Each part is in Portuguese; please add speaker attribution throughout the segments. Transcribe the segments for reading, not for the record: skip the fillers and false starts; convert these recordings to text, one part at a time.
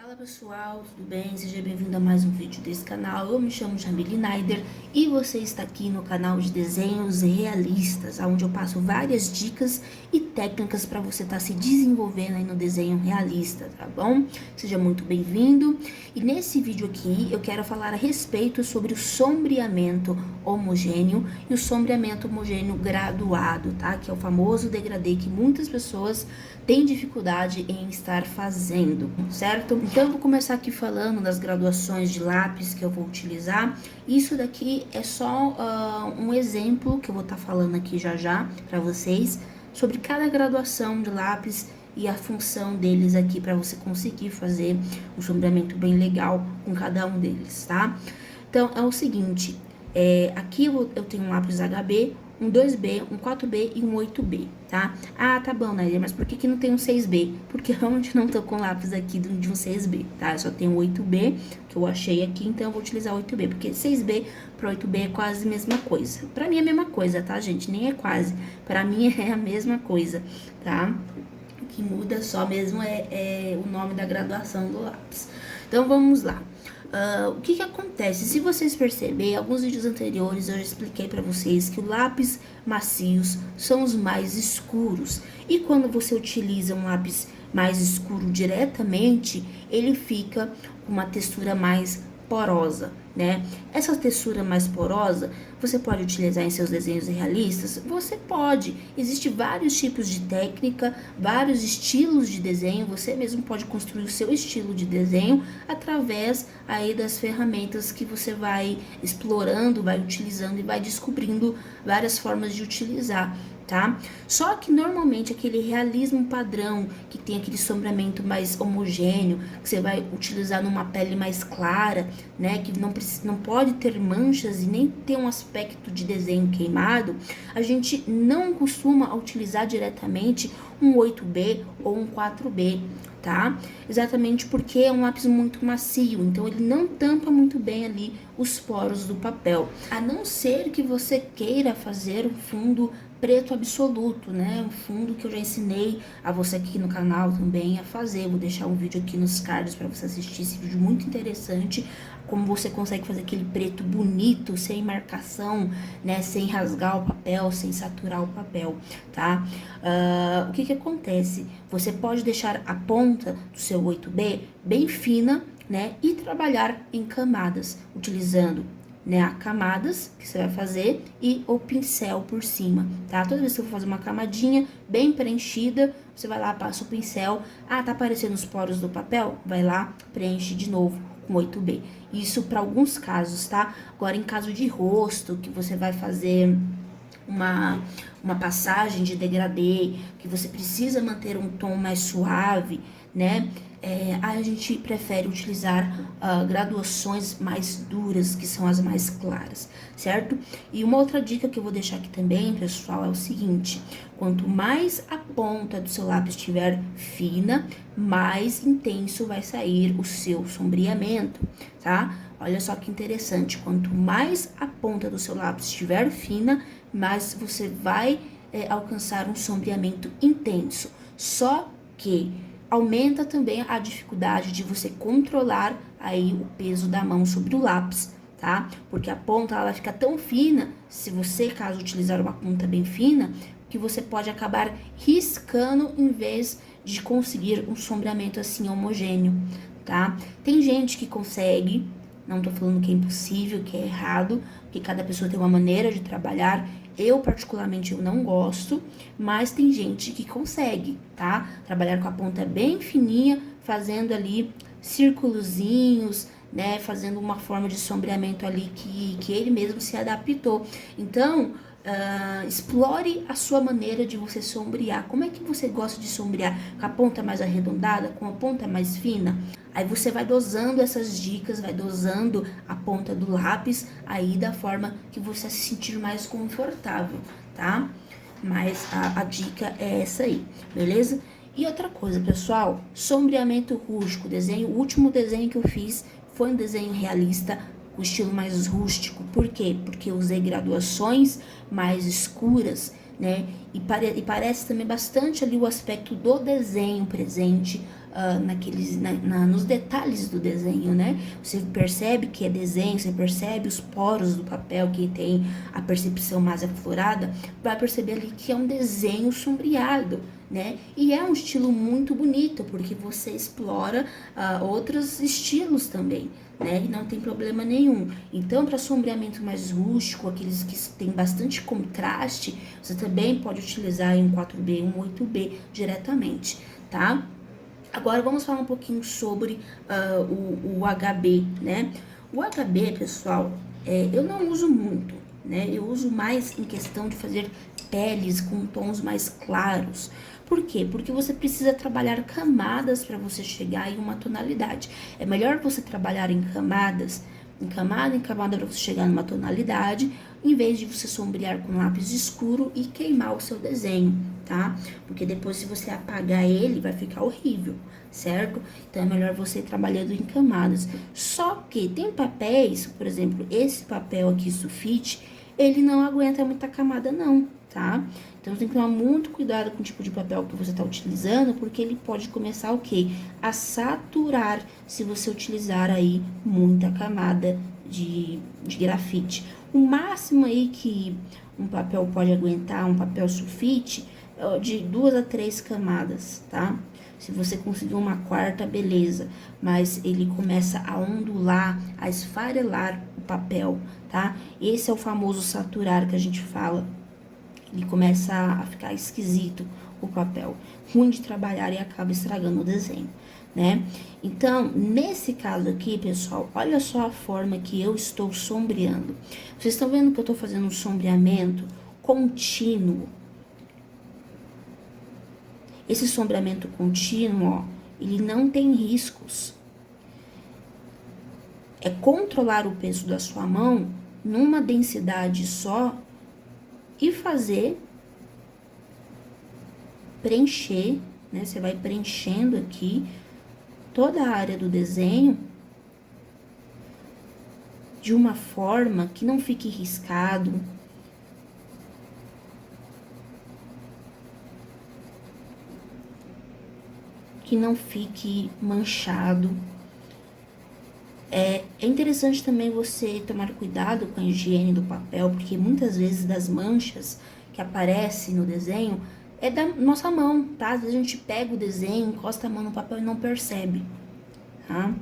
Speaker 1: Fala pessoal, tudo bem? Seja bem-vindo a mais um vídeo desse canal. Eu me chamo Jamile Naider e você está aqui no canal de desenhos realistas, onde eu passo várias dicas e técnicas para você estar se desenvolvendo aí no desenho realista, tá bom? Seja muito bem-vindo. E nesse vídeo aqui eu quero falar a respeito sobre o sombreamento homogêneo e o sombreamento homogêneo graduado, tá? Que é o famoso degradê que muitas pessoas têm dificuldade em estar fazendo, certo? Então eu vou começar aqui falando das graduações de lápis que eu vou utilizar. Isso daqui é só um exemplo que eu vou estar falando aqui já para vocês sobre cada graduação de lápis e a função deles aqui para você conseguir fazer um sombreamento bem legal com cada um deles, tá? Então é o seguinte, aqui eu tenho um lápis HB, um 2B, um 4B e um 8B, tá? Ah, tá bom, Nair, mas por que não tem um 6B? Porque eu realmente não tô com lápis aqui de um 6B, tá? Eu só tenho o 8B, que eu achei aqui, então eu vou utilizar o 8B, porque 6B para 8B é quase a mesma coisa. Pra mim é a mesma coisa, tá, gente? Nem é quase. Pra mim é a mesma coisa, tá? O que muda só mesmo é o nome da graduação do lápis. Então, vamos lá. O que acontece? Se vocês perceberem, alguns vídeos anteriores eu já expliquei para vocês que os lápis macios são os mais escuros. E quando você utiliza um lápis mais escuro diretamente, ele fica com uma textura mais porosa, né? Essa textura mais porosa, você pode utilizar em seus desenhos realistas? Você pode. Existem vários tipos de técnica, vários estilos de desenho. Você mesmo pode construir o seu estilo de desenho através aí das ferramentas que você vai explorando, vai utilizando e vai descobrindo várias formas de utilizar, tá? Só que normalmente aquele realismo padrão, que tem aquele sombreamento mais homogêneo, que você vai utilizar numa pele mais clara, né, que não pode ter manchas e nem ter um aspecto de desenho queimado, a gente não costuma utilizar diretamente um 8B ou um 4B, tá? Exatamente porque é um lápis muito macio, então ele não tampa muito bem ali os poros do papel. A não ser que você queira fazer um fundo preto absoluto, né? Um fundo que eu já ensinei a você aqui no canal também a fazer. Vou deixar um vídeo aqui nos cards para você assistir esse vídeo muito interessante. Como você consegue fazer aquele preto bonito, sem marcação, né? Sem rasgar o papel, sem saturar o papel, tá? O que acontece? Você pode deixar a ponta do seu 8B bem fina, né? E trabalhar em camadas, utilizando, né, a camadas que você vai fazer e o pincel por cima, tá? Toda vez que você for fazer uma camadinha bem preenchida, você vai lá, passa o pincel. Ah, tá aparecendo os poros do papel? Vai lá, preenche de novo com 8B. Isso para alguns casos, tá? Agora, em caso de rosto, que você vai fazer uma passagem de degradê, que você precisa manter um tom mais suave, né? A gente prefere utilizar graduações mais duras, que são as mais claras, certo? E uma outra dica que eu vou deixar aqui também, pessoal, é o seguinte: quanto mais a ponta do seu lápis estiver fina, mais intenso vai sair o seu sombreamento, tá? Olha só que interessante, quanto mais a ponta do seu lápis estiver fina, mais você vai alcançar um sombreamento intenso. Só que aumenta também a dificuldade de você controlar aí o peso da mão sobre o lápis, tá? Porque a ponta ela vai ficar tão fina, se você, caso utilizar uma ponta bem fina, que você pode acabar riscando em vez de conseguir um sombreamento assim homogêneo, tá? Tem gente que consegue, não tô falando que é impossível, que é errado, porque cada pessoa tem uma maneira de trabalhar. Eu, particularmente, eu não gosto, mas tem gente que consegue, tá? Trabalhar com a ponta bem fininha, fazendo ali círculozinhos, né? Fazendo uma forma de sombreamento ali que ele mesmo se adaptou. Então, explore a sua maneira de você sombrear. Como é que você gosta de sombrear? Com a ponta mais arredondada, com a ponta mais fina? Aí você vai dosando essas dicas, vai dosando a ponta do lápis aí da forma que você se sentir mais confortável, tá? Mas a dica é essa aí, beleza? E outra coisa, pessoal, sombreamento rústico, desenho, o último desenho que eu fiz foi um desenho realista, o estilo mais rústico. Por quê? Porque eu usei graduações mais escuras, né? E parece também bastante ali o aspecto do desenho presente nos detalhes do desenho, né? Você percebe que é desenho, você percebe os poros do papel, que tem a percepção mais aflorada, vai perceber ali que é um desenho sombreado, né? E é um estilo muito bonito, porque você explora outros estilos também, né? E não tem problema nenhum. Então, para sombreamento mais rústico, aqueles que tem bastante contraste, você também pode utilizar um 4B, um 8B diretamente, tá? Agora vamos falar um pouquinho sobre o HB, né? O HB, pessoal, eu não uso muito, né? Eu uso mais em questão de fazer peles com tons mais claros. Por quê? Porque você precisa trabalhar camadas para você chegar em uma tonalidade. É melhor você trabalhar em camadas, em camada para você chegar numa tonalidade, em vez de você sombrear com lápis escuro e queimar o seu desenho, tá? Porque depois, se você apagar ele, vai ficar horrível, certo? Então, é melhor você ir trabalhando em camadas. Só que tem papéis, por exemplo, esse papel aqui, sulfite, ele não aguenta muita camada não, tá? Então, você tem que tomar muito cuidado com o tipo de papel que você está utilizando, porque ele pode começar o quê? A saturar se você utilizar aí muita camada de grafite. O máximo aí que um papel pode aguentar, um papel sulfite, de 2 a 3 camadas, tá? Se você conseguir uma quarta, beleza. Mas ele começa a ondular, a esfarelar o papel, tá? Esse é o famoso saturar que a gente fala. Ele começa a ficar esquisito o papel, ruim de trabalhar e acaba estragando o desenho, né? Então, nesse caso aqui, pessoal, olha só a forma que eu estou sombreando. Vocês estão vendo que eu estou fazendo um sombreamento contínuo. Esse sombreamento contínuo, ó, ele não tem riscos. É controlar o peso da sua mão numa densidade só e fazer preencher, né? Você vai preenchendo aqui toda a área do desenho de uma forma que não fique riscado, que não fique manchado. É interessante também você tomar cuidado com a higiene do papel, porque muitas vezes das manchas que aparecem no desenho é da nossa mão, tá? Às vezes a gente pega o desenho, encosta a mão no papel e não percebe, tá?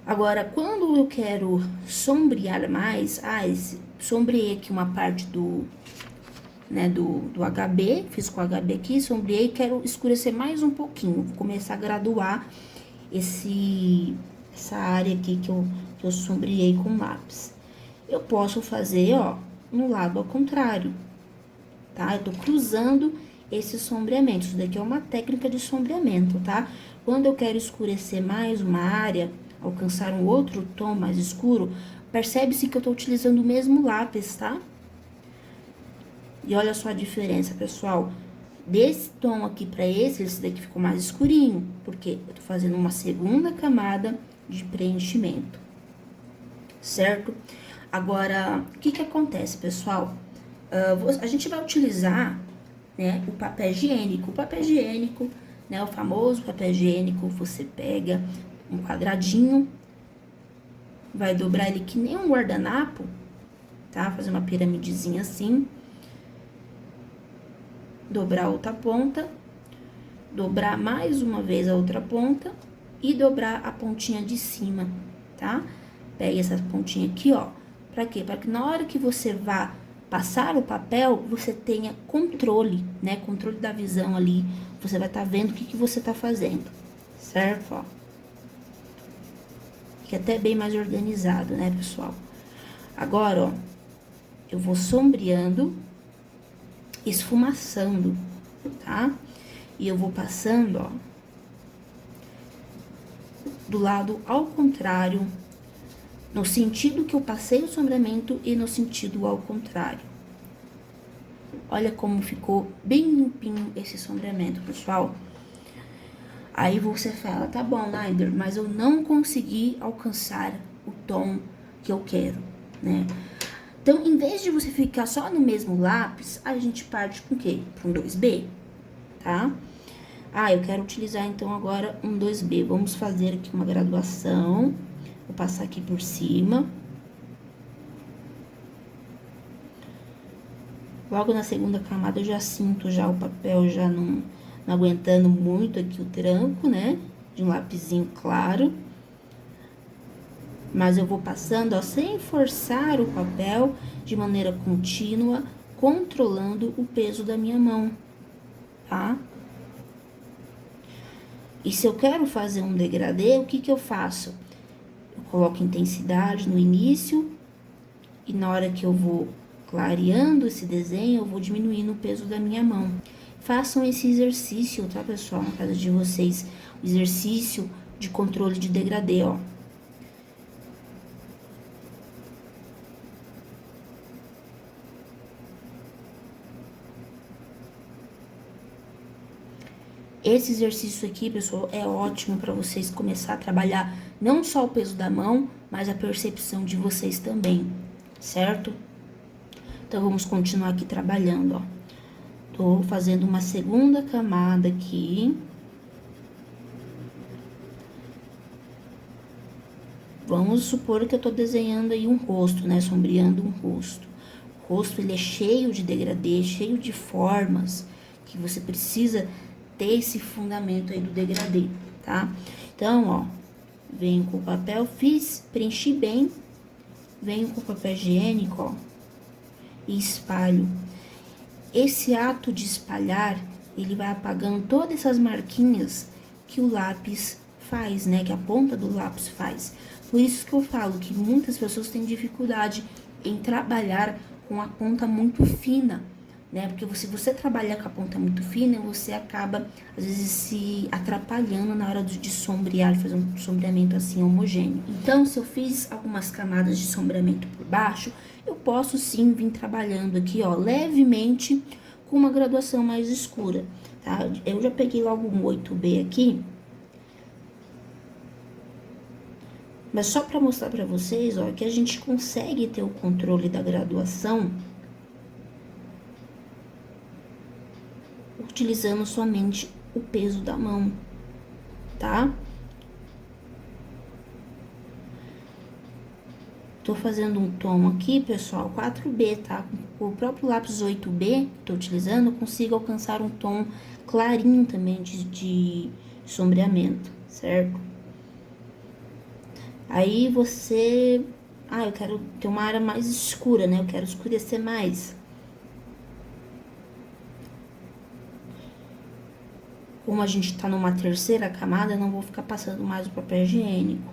Speaker 1: Agora, quando eu quero sombrear mais, sombreei aqui uma parte do HB, fiz com o HB aqui, sombreei, quero escurecer mais um pouquinho, vou começar a graduar essa área aqui que eu sombreei com lápis. Eu posso fazer, ó, no lado ao contrário, tá? Eu tô cruzando esse sombreamento. Isso daqui é uma técnica de sombreamento, tá? Quando eu quero escurecer mais uma área, alcançar um outro tom mais escuro, percebe-se que eu tô utilizando o mesmo lápis, tá? E olha só a diferença, pessoal. Desse tom aqui pra esse daqui ficou mais escurinho, porque eu tô fazendo uma segunda camada de preenchimento, certo? Agora, o que acontece, pessoal? A gente vai utilizar, né, o papel higiênico. O papel higiênico, né, o famoso papel higiênico, você pega um quadradinho, vai dobrar ele que nem um guardanapo, tá? Fazer uma piramidezinha assim. Dobrar a outra ponta, dobrar mais uma vez a outra ponta e dobrar a pontinha de cima, tá? Pega essa pontinha aqui, ó. Pra quê? Pra que na hora que você vá passar o papel, você tenha controle, né? Controle da visão ali. Você vai estar vendo o que você tá fazendo, certo? Ó. Fica até bem mais organizado, né, pessoal? Agora, ó, eu vou sombreando, esfumaçando, tá? E eu vou passando, ó, do lado ao contrário, no sentido que eu passei o sombreamento e no sentido ao contrário. Olha como ficou bem limpinho esse sombreamento, pessoal. Aí você fala, tá bom, Naider, mas eu não consegui alcançar o tom que eu quero, né? Então, em vez de você ficar só no mesmo lápis, a gente parte com o quê? Com 2B, tá? Ah, eu quero utilizar então agora um 2B. Vamos fazer aqui uma graduação. Vou passar aqui por cima. Logo na segunda camada eu já sinto já o papel já não aguentando muito aqui o tranco, né? De um lapisinho claro. Mas eu vou passando, ó, sem forçar o papel, de maneira contínua, controlando o peso da minha mão, tá? E se eu quero fazer um degradê, o que que eu faço? Eu coloco intensidade no início e na hora que eu vou clareando esse desenho, eu vou diminuindo o peso da minha mão. Façam esse exercício, tá, pessoal, na casa de vocês. O exercício de controle de degradê, ó. Esse exercício aqui, pessoal, é ótimo para vocês começar a trabalhar não só o peso da mão, mas a percepção de vocês também, certo? Então, vamos continuar aqui trabalhando, ó. Tô fazendo uma segunda camada aqui. Vamos supor que eu tô desenhando aí um rosto, né? Sombreando um rosto. O rosto, ele é cheio de degradê, cheio de formas, que você precisa ter esse fundamento aí do degradê, tá? Então, ó, venho com o papel, preenchi bem, venho com o papel higiênico, ó, e espalho. Esse ato de espalhar, ele vai apagando todas essas marquinhas que o lápis faz, né? Que a ponta do lápis faz. Por isso que eu falo que muitas pessoas têm dificuldade em trabalhar com a ponta muito fina, né? Porque se você trabalhar com a ponta muito fina, você acaba, às vezes, se atrapalhando na hora de sombrear, fazer um sombreamento assim homogêneo. Então, se eu fiz algumas camadas de sombreamento por baixo, eu posso sim vir trabalhando aqui, ó, levemente, com uma graduação mais escura, tá? Eu já peguei logo um 8B aqui, mas só para mostrar para vocês, ó, que a gente consegue ter o controle da graduação utilizando somente o peso da mão, tá? Tô fazendo um tom aqui, pessoal, 4B, tá? Com o próprio lápis 8B que tô utilizando, eu consigo alcançar um tom clarinho também de sombreamento, certo? Aí você... Ah, eu quero ter uma área mais escura, né? Eu quero escurecer mais. Como a gente tá numa terceira camada, eu não vou ficar passando mais o papel higiênico,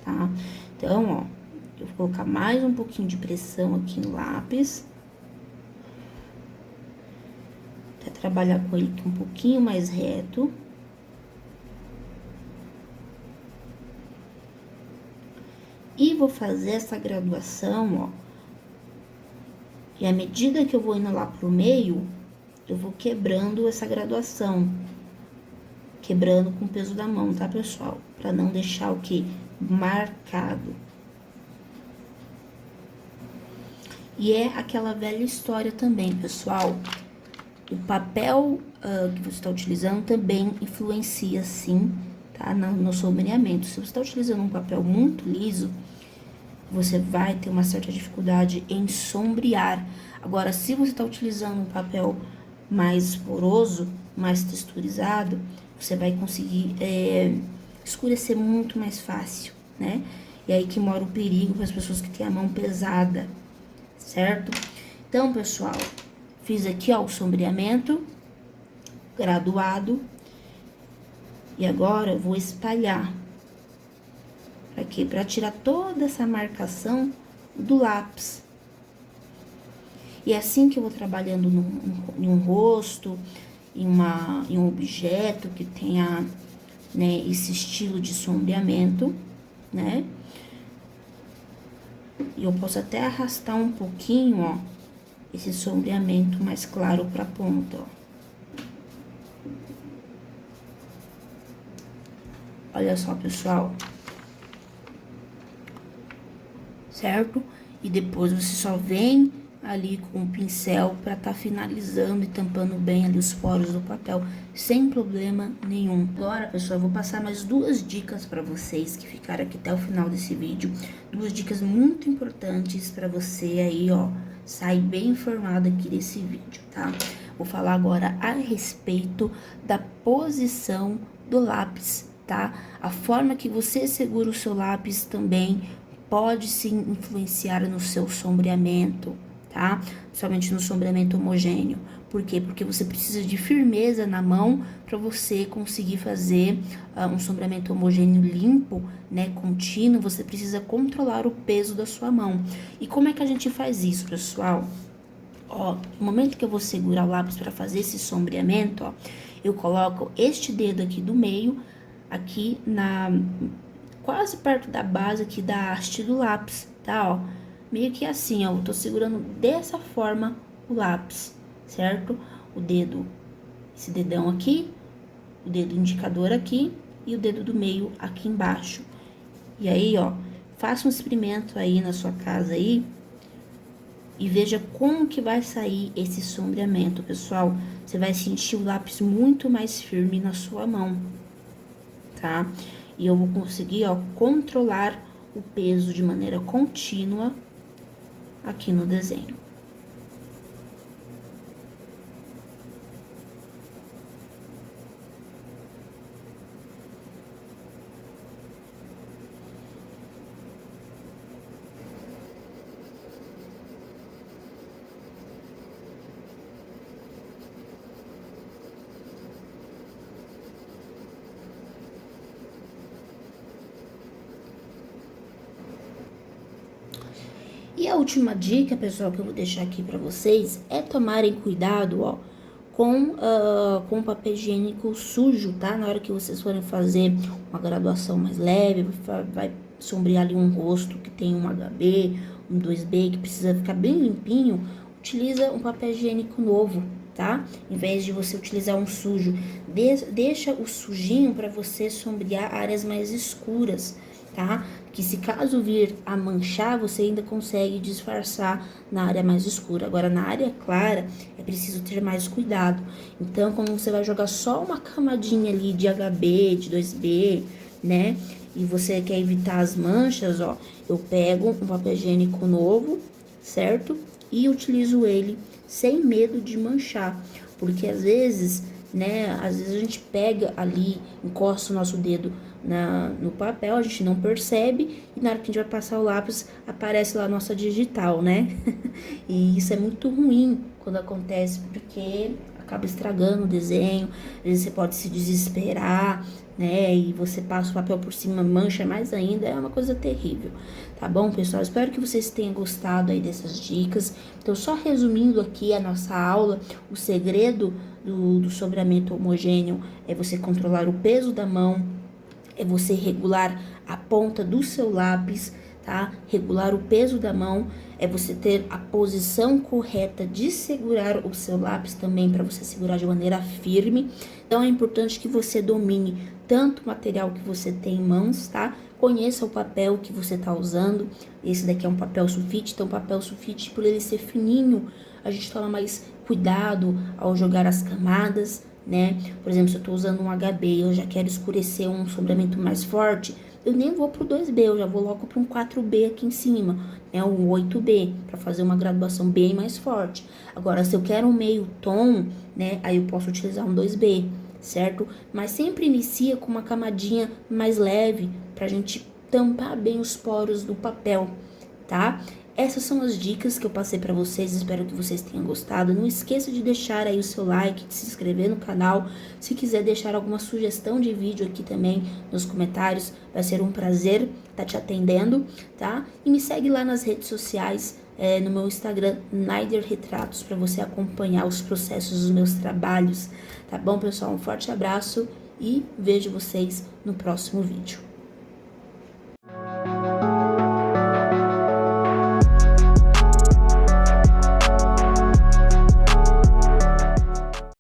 Speaker 1: tá? Então, ó, eu vou colocar mais um pouquinho de pressão aqui no lápis. Até trabalhar com ele aqui um pouquinho mais reto. E vou fazer essa graduação, ó. E à medida que eu vou indo lá pro meio, eu vou quebrando essa graduação. Quebrando com o peso da mão, tá, pessoal? Pra não deixar o quê? Marcado. E é aquela velha história também, pessoal. O papel que você está utilizando também influencia, sim, tá? No sombreamento. Se você está utilizando um papel muito liso, você vai ter uma certa dificuldade em sombrear. Agora, se você está utilizando um papel mais poroso, mais texturizado, você vai conseguir escurecer muito mais fácil, né? E aí que mora o perigo para as pessoas que têm a mão pesada, certo? Então, pessoal, fiz aqui, ó, o sombreamento graduado. E agora eu vou espalhar. Pra quê? Pra tirar toda essa marcação do lápis. E é assim que eu vou trabalhando em um rosto, em um objeto que tenha, né, esse estilo de sombreamento, né? E eu posso até arrastar um pouquinho, ó, esse sombreamento mais claro pra ponta, ó. Olha só, pessoal. Certo? E depois você só vem ali com o pincel para tá finalizando e tampando bem ali os poros do papel, sem problema nenhum. Agora, pessoal, eu vou passar mais duas dicas para vocês que ficaram aqui até o final desse vídeo. Duas dicas muito importantes para você aí, ó, sair bem informado aqui desse vídeo, tá? Vou falar agora a respeito da posição do lápis, tá? A forma que você segura o seu lápis também pode sim influenciar no seu sombreamento, tá? Principalmente no sombreamento homogêneo. Por quê? Porque você precisa de firmeza na mão para você conseguir fazer um sombreamento homogêneo limpo, né, contínuo. Você precisa controlar o peso da sua mão. E como é que a gente faz isso, pessoal? Ó, no momento que eu vou segurar o lápis para fazer esse sombreamento, ó, eu coloco este dedo aqui do meio, aqui quase perto da base aqui da haste do lápis, tá, ó? Meio que assim, ó, eu tô segurando dessa forma o lápis, certo? O dedo, esse dedão aqui, o dedo indicador aqui e o dedo do meio aqui embaixo. E aí, ó, faça um experimento aí na sua casa aí e veja como que vai sair esse sombreamento, pessoal. Você vai sentir o lápis muito mais firme na sua mão, tá? E eu vou conseguir, ó, controlar o peso de maneira contínua aqui no desenho. E a última dica, pessoal, que eu vou deixar aqui pra vocês é tomarem cuidado, ó, com papel higiênico sujo, tá? Na hora que vocês forem fazer uma graduação mais leve, vai sombrear ali um rosto que tem um HB, um 2B, que precisa ficar bem limpinho, utiliza um papel higiênico novo, tá? Em vez de você utilizar um sujo, deixa o sujinho para você sombrear áreas mais escuras, tá? Que se caso vir a manchar, você ainda consegue disfarçar na área mais escura. Agora, na área clara, é preciso ter mais cuidado. Então, como você vai jogar só uma camadinha ali de HB, de 2B, né? E você quer evitar as manchas, ó, eu pego um papel higiênico novo, certo? E utilizo ele sem medo de manchar. Porque às vezes, né, às vezes a gente pega ali, encosta o nosso dedo no papel, a gente não percebe, e na hora que a gente vai passar o lápis, aparece lá a nossa digital, né? E isso é muito ruim quando acontece, porque acaba estragando o desenho, às vezes você pode se desesperar, né? E você passa o papel por cima, mancha mais ainda, é uma coisa terrível, tá bom, pessoal? Espero que vocês tenham gostado aí dessas dicas. Então, só resumindo aqui a nossa aula, o segredo do sombreamento homogêneo é você controlar o peso da mão, é você regular a ponta do seu lápis, tá? Regular o peso da mão, é você ter a posição correta de segurar o seu lápis também, para você segurar de maneira firme. Então, é importante que você domine tanto o material que você tem em mãos, tá? Conheça o papel que você tá usando. Esse daqui é um papel sulfite, então papel sulfite, por ele ser fininho, a gente toma mais cuidado ao jogar as camadas, né? Por exemplo, se eu tô usando um HB, eu já quero escurecer um sombreamento mais forte, eu nem vou pro 2B, eu já vou logo para um 4B aqui em cima, né? Um 8B, para fazer uma graduação bem mais forte. Agora, se eu quero um meio tom, né? Aí eu posso utilizar um 2B, certo? Mas sempre inicia com uma camadinha mais leve, pra gente tampar bem os poros do papel, tá? Essas são as dicas que eu passei para vocês, espero que vocês tenham gostado. Não esqueça de deixar aí o seu like, de se inscrever no canal. Se quiser deixar alguma sugestão de vídeo aqui também nos comentários, vai ser um prazer estar te atendendo, tá? E me segue lá nas redes sociais, no meu Instagram, Naider Retratos, para você acompanhar os processos dos meus trabalhos, tá bom, pessoal? Um forte abraço e vejo vocês no próximo vídeo.